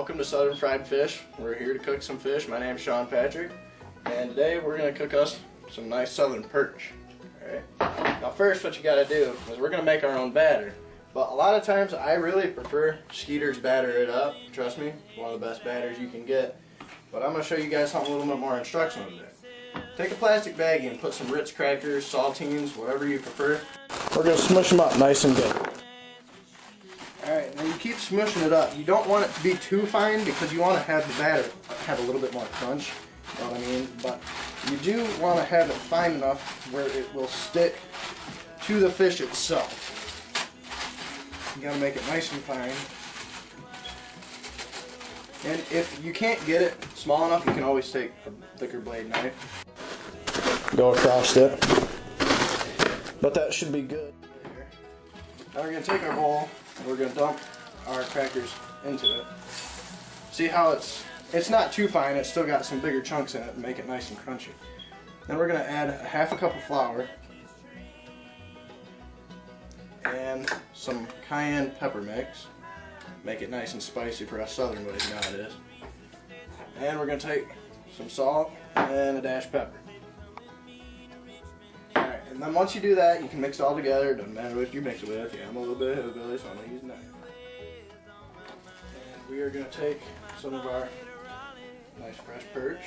Welcome to Southern Fried Fish. We're here to cook some fish. My name's Shaun Patrick, and today we're going to cook us some nice southern perch. Alright. Now first what you got to do is we're going to make our own batter. But a lot of times I really prefer Skeeter's Batter It Up. Trust me, it's one of the best batters you can get. But I'm going to show you guys something a little bit more instructional today. Take a plastic baggie and put some Ritz crackers, saltines, whatever you prefer. We're going to smush them up nice and good. Alright, now you keep smushing it up. You don't want it to be too fine because you want to have the batter have a little bit more crunch. You know what I mean? But you do want to have it fine enough where it will stick to the fish itself. You gotta make it nice and fine. And if you can't get it small enough, you can always take a thicker blade knife. Go across it. But that should be good. Now we're going to take our bowl and we're going to dump our crackers into it. See how it's not too fine, it's still got some bigger chunks in it to make it nice and crunchy. Then we're going to add a half a cup of flour and some cayenne pepper mix. Make it nice and spicy for us southern ways nowadays. And we're going to take some salt and a dash pepper. Alright, and then once you do that, you can mix it all together. It doesn't matter what you mix it with. Yeah, I'm a little bit hillbilly, so I'm going to use a knife. And we are going to take some of our nice fresh perch.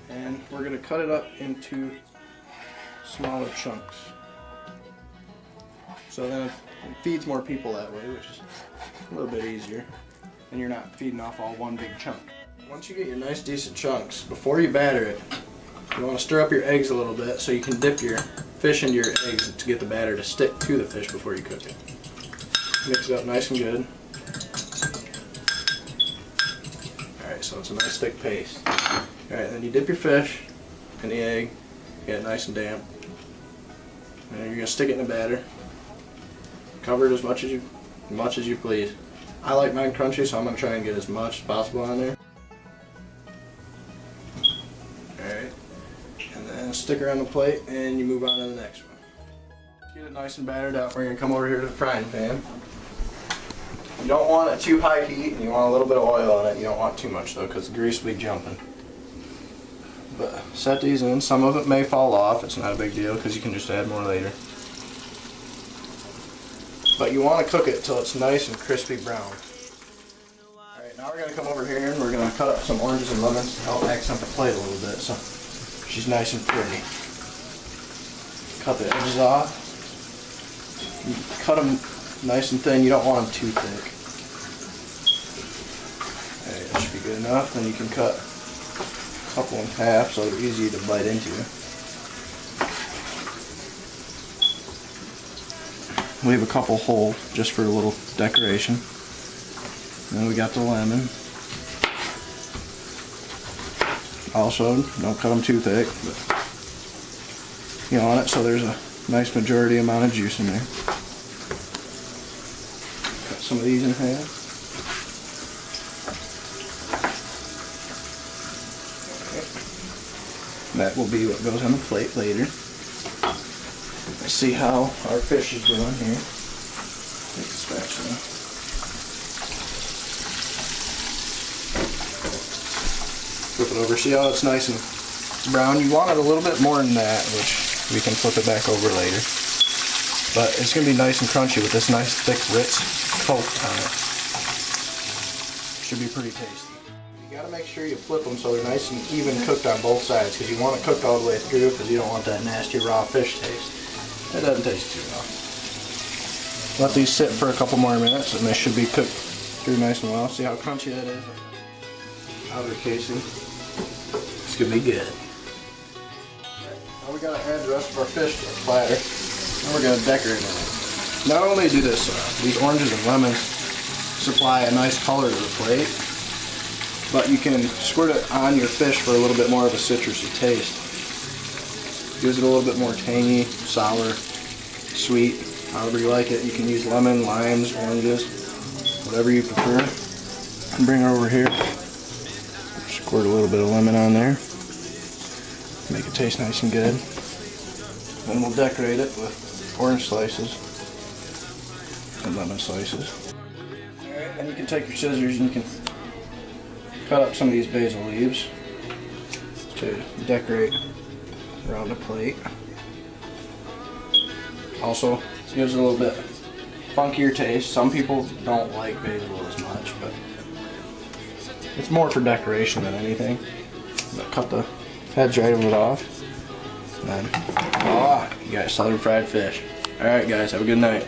And we're going to cut it up into smaller chunks. So then it feeds more people that way, which is a little bit easier. And you're not feeding off all one big chunk. Once you get your nice decent chunks, before you batter it, you want to stir up your eggs a little bit so you can dip your fish into your eggs to get the batter to stick to the fish before you cook it. Mix it up nice and good. Alright, so it's a nice thick paste. Alright, then you dip your fish in the egg, get it nice and damp. And you're going to stick it in the batter. Cover it as much as you please. I like mine crunchy, so I'm going to try and get as much as possible on there. Alright, and then stick her on the plate and you move on to the next one. Get it nice and battered out. We're going to come over here to the frying pan. You don't want it too high heat, and you want a little bit of oil on it. You don't want too much though, because the grease will be jumping. But set these in. Some of it may fall off. It's not a big deal because you can just add more later. But you want to cook it till it's nice and crispy brown. Alright, now we're going to come over here and we're going to cut up some oranges and lemons to help accent the plate a little bit so she's nice and pretty. Cut the edges off. You cut them nice and thin, you don't want them too thick. Alright, that should be good enough. Then you can cut a couple in half so they're easy to bite into. Leave a couple whole just for a little decoration. And then we got the lemon. Also, don't cut them too thick, but you want it so there's a nice majority amount of juice in there. Cut some of these in half. Okay. That will be what goes on the plate later. Let's see how our fish is doing here. Take the spatula. Flip it over. See how it's nice and brown? You want it a little bit more than that, which we can flip it back over later. But it's going to be nice and crunchy with this nice thick Ritz coat on it. Should be pretty tasty. You got to make sure you flip them so they're nice and even cooked on both sides, because you want it cooked all the way through because you don't want that nasty raw fish taste. It doesn't taste too well. Let these sit for a couple more minutes and they should be cooked through nice and well. See how crunchy that is? Outer casing. This could be good. Now we gotta add the rest of our fish to our platter. And we're gonna decorate it. Not only do this, these oranges and lemons supply a nice color to the plate, but you can squirt it on your fish for a little bit more of a citrusy taste. Gives it a little bit more tangy, sour, sweet, however you like it. You can use lemon, limes, oranges, whatever you prefer. And bring it over here. Squirt a little bit of lemon on there. Make it taste nice and good. Then we'll decorate it with orange slices and lemon slices. Alright, And you can take your scissors and you can cut up some of these basil leaves to decorate around the plate. Also, it gives it a little bit funkier taste. Some people don't like basil as much, but it's more for decoration than anything. Cut the heads right of it off. And then, voila, you got southern fried fish. Alright guys, have a good night.